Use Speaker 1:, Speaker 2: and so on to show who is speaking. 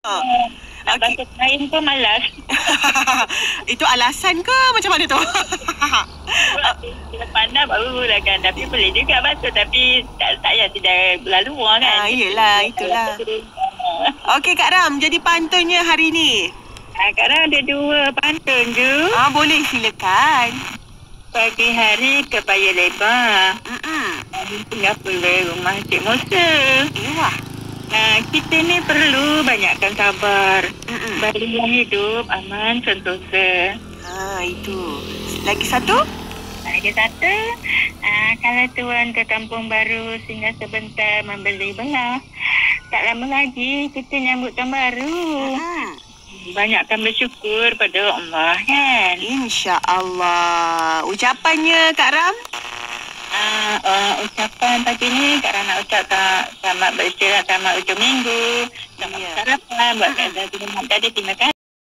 Speaker 1: Ha.
Speaker 2: Nak
Speaker 1: Okey.
Speaker 2: basuh kain pun malas.
Speaker 1: Itu alasan ke macam mana tu?
Speaker 2: Bila panas baru kan. Tapi boleh juga basuh. Tapi tak payah tidak berlalu kan.
Speaker 1: Yelah, itulah. Okey Kak Ram, jadi pantunnya hari ni.
Speaker 2: Kadang ada 2 pantun je.
Speaker 1: Boleh silakan.
Speaker 2: Pagi hari ke paya lebar. Tinggal pula rumah Cik Musa.
Speaker 1: Wah.
Speaker 2: Kita ni perlu banyakkan sabar. Bagi hidup aman sentosa.
Speaker 1: Itu. Lagi satu?
Speaker 2: Lagi satu, kalau tuan ke kampung baru singgah sebentar membeli belah, tak lama lagi kita nyambut tahun baru. Banyakkan bersyukur pada Allah kan.
Speaker 1: InsyaAllah. Ucapannya Kak Ram?
Speaker 2: Ucapan pagi ni Kak Ram nak ucap selamat beristirahat, selamat hujung minggu, selamat sarapan buat Kak Ram. Terima kasih.